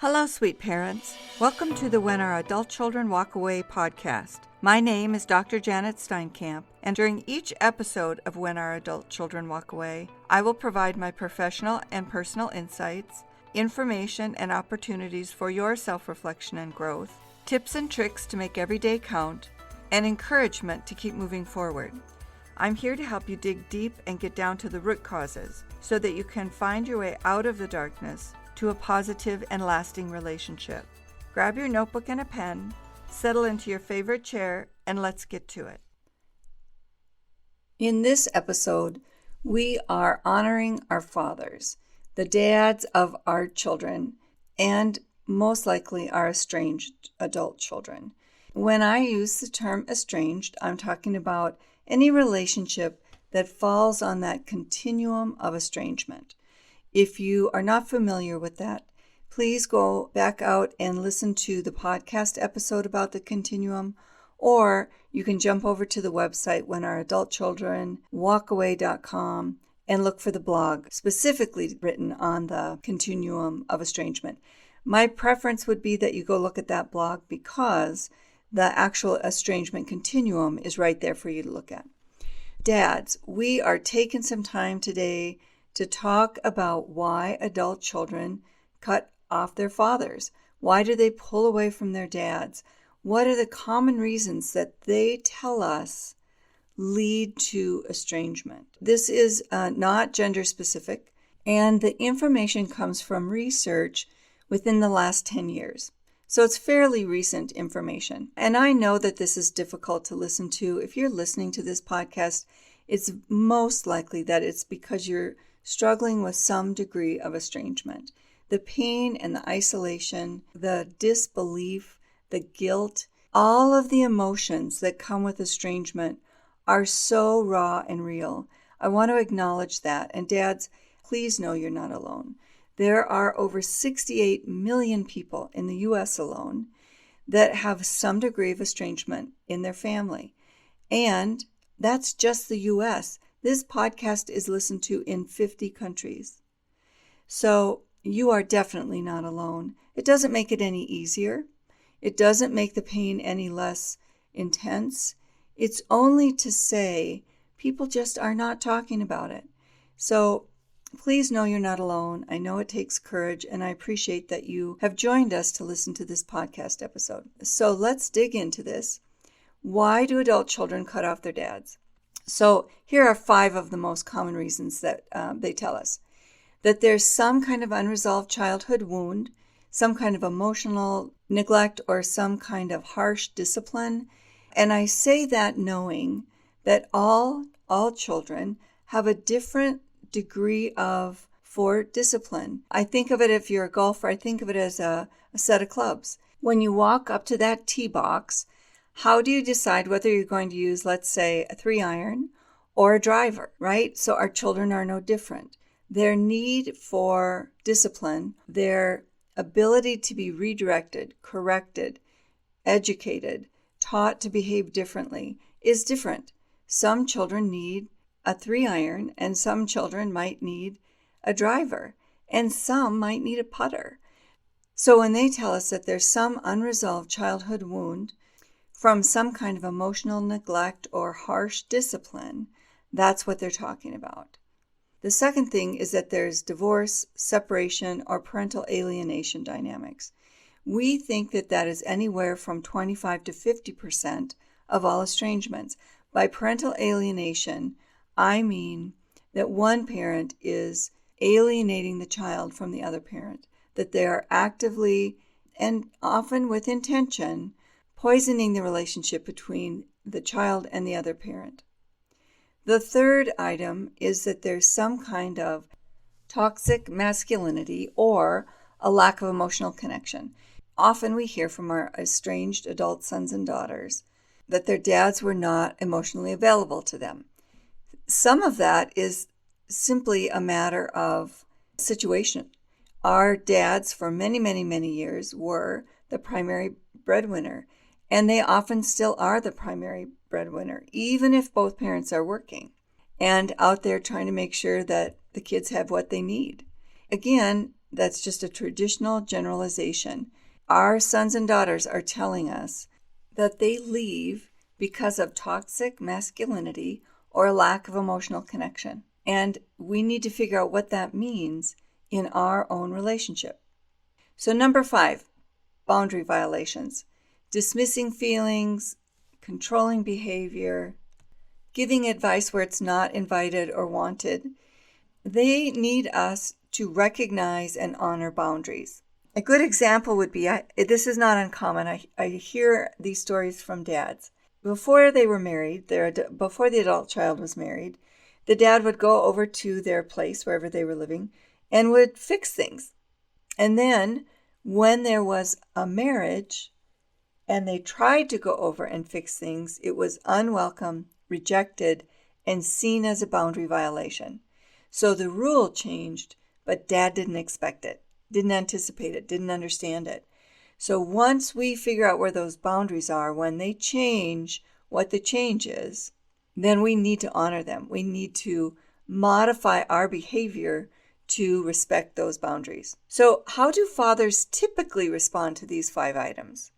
Hello, sweet parents. Welcome to the When Our Adult Children Walk Away podcast. My name is Dr. Janet Steinkamp, and during each episode of When Our Adult Children Walk Away, I will provide my professional and personal insights, information and opportunities for your self-reflection and growth, tips and tricks to make every day count, and encouragement to keep moving forward. I'm here to help you dig deep and get down to the root causes so that you can find your way out of the darkness to a positive and lasting relationship. Grab your notebook and a pen, settle into your favorite chair, and let's get to it. In this episode, we are honoring our fathers, the dads of our children, and most likely our estranged adult children. When I use the term estranged, I'm talking about any relationship that falls on that continuum of estrangement. If you are not familiar with that, please go back out and listen to the podcast episode about the continuum, or you can jump over to the website whenouradultchildrenwalkaway.com and look for the blog specifically written on the continuum of estrangement. My preference would be that you go look at that blog because the actual estrangement continuum is right there for you to look at. Dads, we are taking some time today to talk about why adult children cut off their fathers. Why do they pull away from their dads? What are the common reasons that they tell us lead to estrangement? This is not gender specific, and the information comes from research within the last 10 years. So it's fairly recent information. And I know that this is difficult to listen to. If you're listening to this podcast, it's most likely that it's because you're struggling with some degree of estrangement. The pain and the isolation, the disbelief, the guilt, all of the emotions that come with estrangement are so raw and real. I want to acknowledge that. And dads, please know you're not alone. There are over 68 million people in the U.S. alone that have some degree of estrangement in their family. And that's just the U.S. This podcast is listened to in 50 countries. So you are definitely not alone. It doesn't make it any easier. It doesn't make the pain any less intense. It's only to say people just are not talking about it. So please know you're not alone. I know it takes courage, and I appreciate that you have joined us to listen to this podcast episode. So let's dig into this. Why do adult children cut off their dads? So here are 5 of the most common reasons that they tell us. That there's some kind of unresolved childhood wound, some kind of emotional neglect, or some kind of harsh discipline. And I say that knowing that all children have a different degree for discipline. I think of it, if you're a golfer, I think of it as a set of clubs. When you walk up to that tee box, how do you decide whether you're going to use, let's say, a 3-iron or a driver, right? So our children are no different. Their need for discipline, their ability to be redirected, corrected, educated, taught to behave differently is different. Some children need a 3-iron, and some children might need a driver, and some might need a putter. So when they tell us that there's some unresolved childhood wound from some kind of emotional neglect or harsh discipline, that's what they're talking about. The second thing is that there's divorce, separation, or parental alienation dynamics. We think that is anywhere from 25 to 50% of all estrangements. By parental alienation, I mean that one parent is alienating the child from the other parent, that they are actively, and often with intention, poisoning the relationship between the child and the other parent. The third item is that there's some kind of toxic masculinity or a lack of emotional connection. Often we hear from our estranged adult sons and daughters that their dads were not emotionally available to them. Some of that is simply a matter of situation. Our dads for many, many, many years were the primary breadwinner, and they often still are the primary breadwinner, even if both parents are working and out there trying to make sure that the kids have what they need. Again, That's just a traditional generalization. Our sons and daughters are telling us that they leave because of toxic masculinity or a lack of emotional connection. And we need to figure out what that means in our own relationship. So number 5, boundary violations. Dismissing feelings, controlling behavior, giving advice where it's not invited or wanted. They need us to recognize and honor boundaries. A good example would be, this is not uncommon, I hear these stories from dads. Before they were married, before the adult child was married, the dad would go over to their place, wherever they were living, and would fix things. And then when there was a marriage and they tried to go over and fix things, it was unwelcome, rejected, and seen as a boundary violation. So the rule changed, but dad didn't expect it, didn't anticipate it, didn't understand it. So once we figure out where those boundaries are, when they change, what the change is, then we need to honor them. We need to modify our behavior to respect those boundaries. So how do fathers typically respond to these 5 items?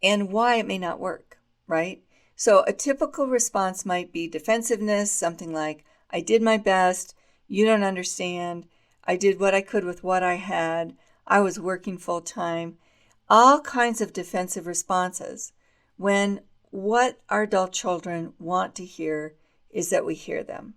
And why it may not work, right? So a typical response might be defensiveness, something like, I did my best, you don't understand, I did what I could with what I had, I was working full time. All kinds of defensive responses when what our adult children want to hear is that we hear them.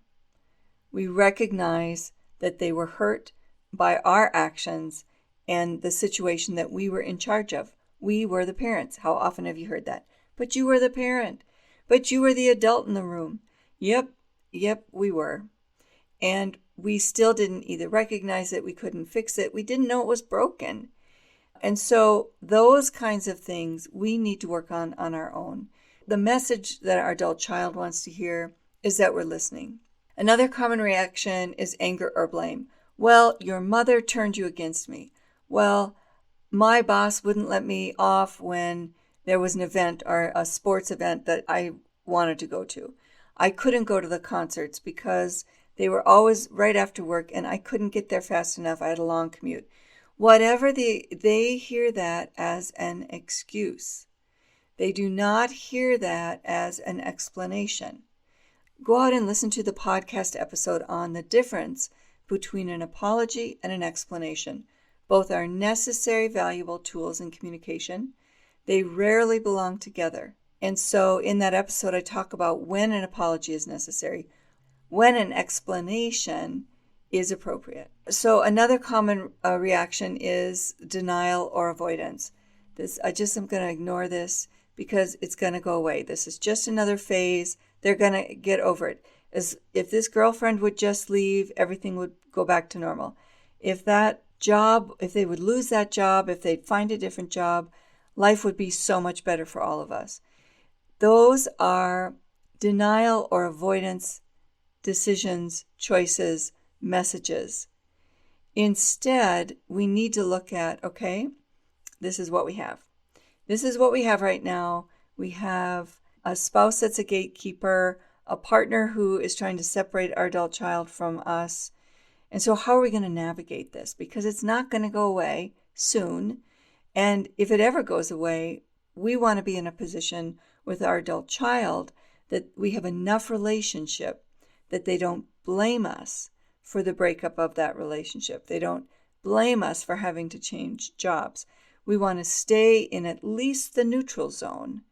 We recognize that they were hurt by our actions and the situation that we were in charge of. We were the parents. How often have you heard that? But you were the parent. But you were the adult in the room. Yep, we were. And we still didn't either recognize it, we couldn't fix it, we didn't know it was broken. And so those kinds of things we need to work on our own. The message that our adult child wants to hear is that we're listening. Another common reaction is anger or blame. Well, your mother turned you against me. Well, my boss wouldn't let me off when there was an event or a sports event that I wanted to go to. I couldn't go to the concerts because they were always right after work and I couldn't get there fast enough. I had a long commute. Whatever they hear that as an excuse. They do not hear that as an explanation. Go out and listen to the podcast episode on the difference between an apology and an explanation. Both are necessary, valuable tools in communication. They rarely belong together. And so in that episode, I talk about when an apology is necessary, when an explanation is appropriate. So another common reaction is denial or avoidance. I just am going to ignore this because it's going to go away. This is just another phase. They're going to get over it. As if this girlfriend would just leave, everything would go back to normal. If that job, if they would lose that job, if they'd find a different job, life would be so much better for all of us. Those are denial or avoidance decisions, choices, messages. Instead, we need to look at, okay, this is what we have. This is what we have right now. We have a spouse that's a gatekeeper, a partner who is trying to separate our adult child from us. And so how are we going to navigate this? Because it's not going to go away soon. And if it ever goes away, we want to be in a position with our adult child that we have enough relationship that they don't blame us for the breakup of that relationship. They don't blame us for having to change jobs. We want to stay in at least the neutral zone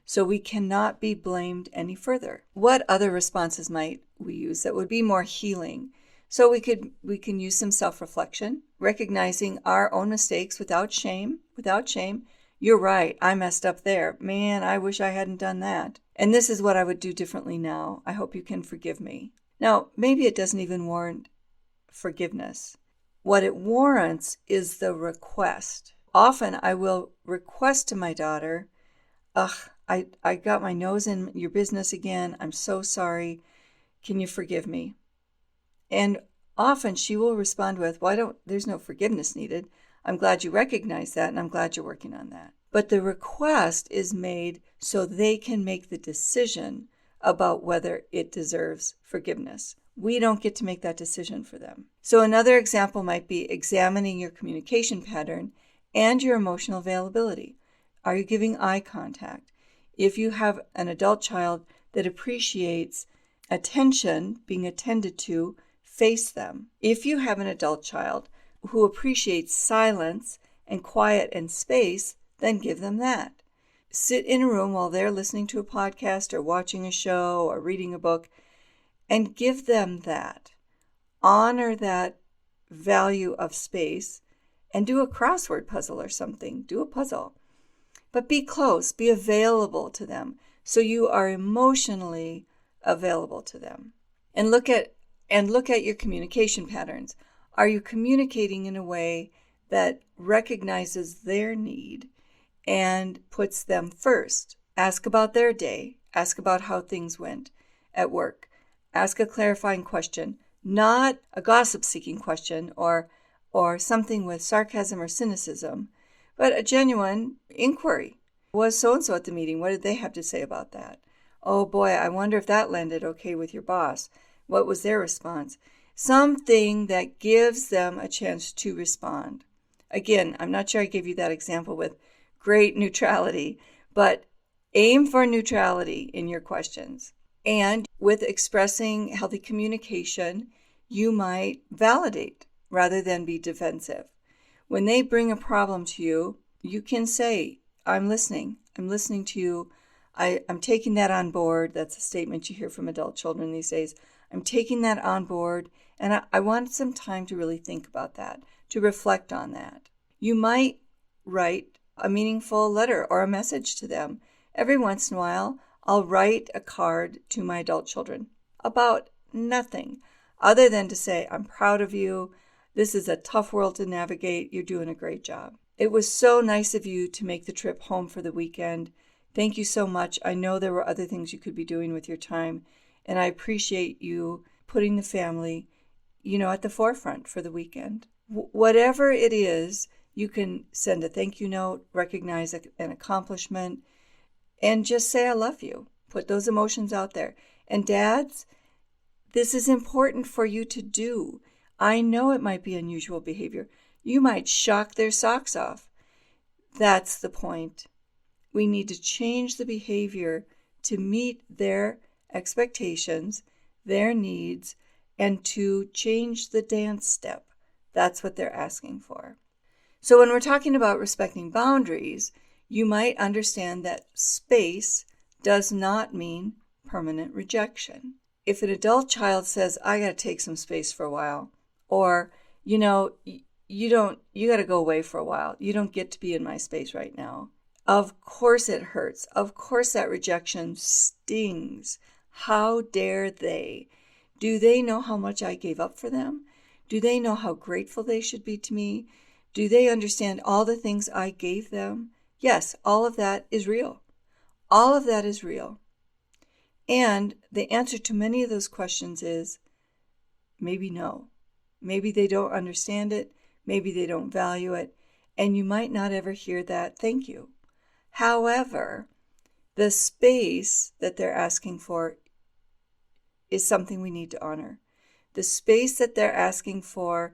so we cannot be blamed any further. What other responses might we use that would be more healing? So we can use some self-reflection, recognizing our own mistakes without shame. You're right, I messed up there. Man, I wish I hadn't done that. And this is what I would do differently now. I hope you can forgive me. Now, maybe it doesn't even warrant forgiveness. What it warrants is the request. Often I will request to my daughter, I got my nose in your business again. I'm so sorry. Can you forgive me? And often she will respond with, there's no forgiveness needed. I'm glad you recognize that, and I'm glad you're working on that. But the request is made so they can make the decision about whether it deserves forgiveness, We don't get to make that decision for them. So another example might be examining your communication pattern and your emotional availability. Are you giving eye contact? If you have an adult child that appreciates attention, being attended to, face them. If you have an adult child who appreciates silence and quiet and space, then give them that. Sit in a room while they're listening to a podcast or watching a show or reading a book and give them that. Honor that value of space and do a crossword puzzle or something. Do a puzzle. But be close, be available to them so you are emotionally available to them. And look at your communication patterns. Are you communicating in a way that recognizes their need and puts them first? Ask about their day. Ask about how things went at work. Ask a clarifying question, not a gossip-seeking question or something with sarcasm or cynicism, but a genuine inquiry. Was so-and-so at the meeting? What did they have to say about that? Oh boy, I wonder if that landed okay with your boss. What was their response? Something that gives them a chance to respond. Again, I'm not sure I gave you that example with great neutrality, but aim for neutrality in your questions. And with expressing healthy communication, you might validate rather than be defensive. When they bring a problem to you, you can say, I'm listening to you. I'm taking that on board. That's a statement you hear from adult children these days. I'm taking that on board, and I want some time to really think about that, to reflect on that. You might write a meaningful letter or a message to them. Every once in a while, I'll write a card to my adult children about nothing other than to say, I'm proud of you. This is a tough world to navigate. You're doing a great job. It was so nice of you to make the trip home for the weekend. Thank you so much. I know there were other things you could be doing with your time, and I appreciate you putting the family, at the forefront for the weekend. Whatever it is, you can send a thank you note, recognize an accomplishment, and just say, I love you. Put those emotions out there. And dads, this is important for you to do. I know it might be unusual behavior. You might shock their socks off. That's the point. We need to change the behavior to meet their expectations, their needs, and to change the dance step. That's what they're asking for. So when we're talking about respecting boundaries, you might understand that space does not mean permanent rejection. If an adult child says, I got to take some space for a while, or, you got to go away for a while. You don't get to be in my space right now. Of course it hurts. Of course that rejection stings. How dare they? Do they know how much I gave up for them? Do they know how grateful they should be to me? Do they understand all the things I gave them? Yes, all of that is real. All of that is real. And the answer to many of those questions is maybe no. Maybe they don't understand it. Maybe they don't value it. And you might not ever hear that thank you. However, the space that they're asking for is something we need to honor. The space that they're asking for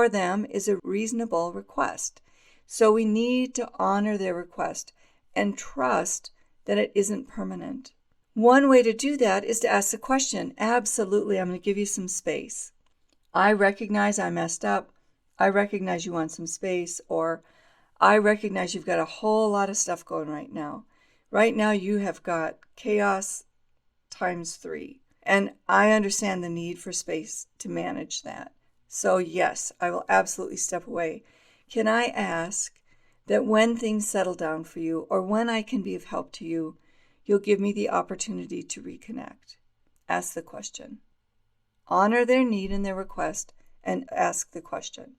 them is a reasonable request. So we need to honor their request and trust that it isn't permanent. One way to do that is to ask the question, absolutely, I'm going to give you some space. I recognize I messed up. I recognize you want some space, or I recognize you've got a whole lot of stuff going right now. Right now you have got chaos times 3. And I understand the need for space to manage that. So yes, I will absolutely step away. Can I ask that when things settle down for you, or when I can be of help to you, you'll give me the opportunity to reconnect? Ask the question. Honor their need and their request, and ask the question.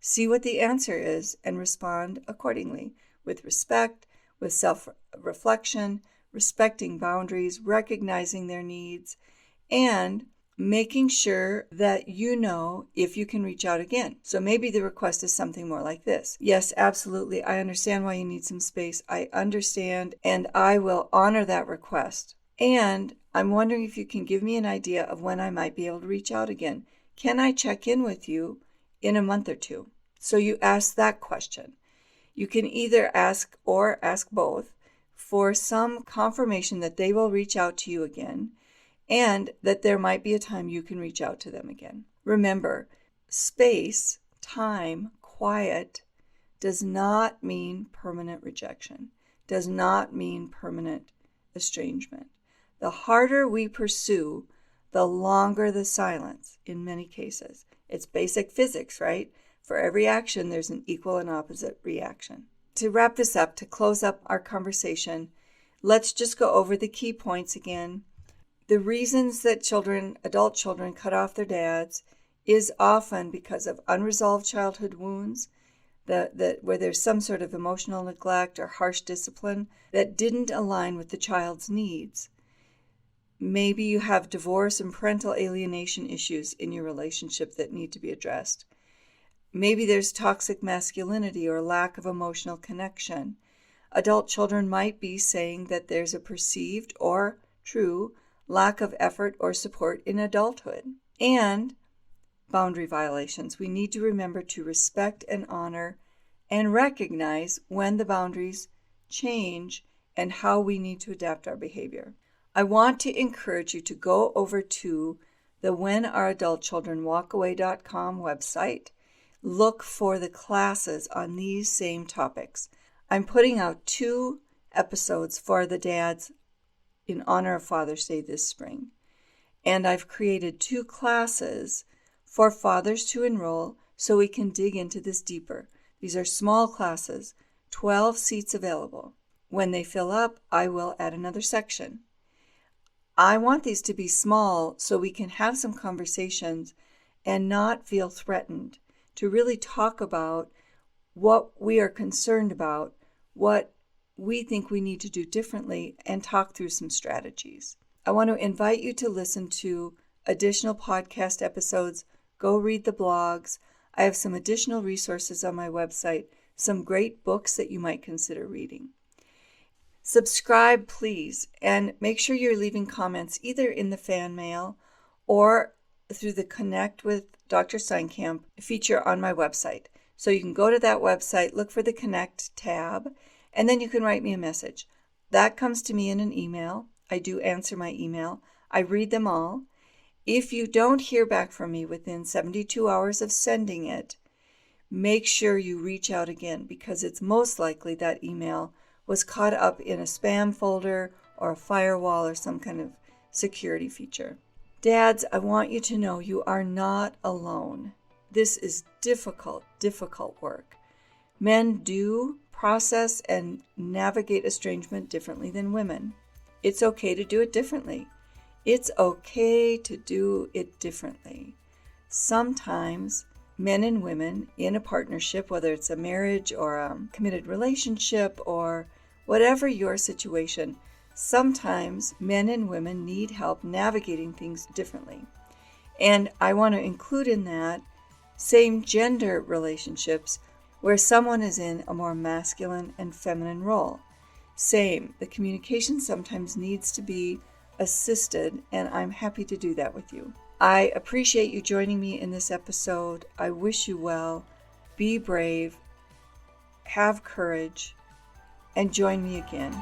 See what the answer is and respond accordingly, with respect, with self-reflection, respecting boundaries, recognizing their needs, and making sure that you know if you can reach out again. So maybe the request is something more like this. Yes, absolutely. I understand why you need some space. I understand, and I will honor that request. And I'm wondering if you can give me an idea of when I might be able to reach out again. Can I check in with you in a month or two? So you ask that question. You can either ask or ask both for some confirmation that they will reach out to you again and that there might be a time you can reach out to them again. Remember, space, time, quiet does not mean permanent rejection, does not mean permanent estrangement. The harder we pursue, the longer the silence in many cases. It's basic physics, right? For every action, there's an equal and opposite reaction. To wrap this up, to close up our conversation, let's just go over the key points again. The reasons that adult children cut off their dads is often because of unresolved childhood wounds, where there's some sort of emotional neglect or harsh discipline that didn't align with the child's needs. Maybe you have divorce and parental alienation issues in your relationship that need to be addressed. Maybe there's toxic masculinity or lack of emotional connection. Adult children might be saying that there's a perceived or true lack of effort or support in adulthood. And boundary violations. We need to remember to respect and honor and recognize when the boundaries change and how we need to adapt our behavior. I want to encourage you to go over to the whenouradultchildrenwalkaway.com website. Look for the classes on these same topics. I'm putting out 2 episodes for the dads in honor of Father's Day this spring. And I've created 2 classes for fathers to enroll so we can dig into this deeper. These are small classes, 12 seats available. When they fill up, I will add another section. I want these to be small so we can have some conversations and not feel threatened, to really talk about what we are concerned about, what we think we need to do differently, and talk through some strategies. I want to invite you to listen to additional podcast episodes. Go read the blogs. I have some additional resources on my website, some great books that you might consider reading. Subscribe, please, and make sure you're leaving comments either in the fan mail or through the Connect with Dr. Steinkamp feature on my website. So you can go to that website, look for the Connect tab, and then you can write me a message. That comes to me in an email. I do answer my email. I read them all. If you don't hear back from me within 72 hours of sending it, make sure you reach out again, because it's most likely that email was caught up in a spam folder or a firewall or some kind of security feature. Dads, I want you to know you are not alone. This is difficult work. Men do process and navigate estrangement differently than women. It's okay to do it differently. It's okay to do it differently. Sometimes men and women in a partnership, whether it's a marriage or a committed relationship or whatever your situation, sometimes men and women need help navigating things differently. And I want to include in that same gender relationships where someone is in a more masculine and feminine role. Same, the communication sometimes needs to be assisted, and I'm happy to do that with you. I appreciate you joining me in this episode. I wish you well. Be brave, have courage, and join me again.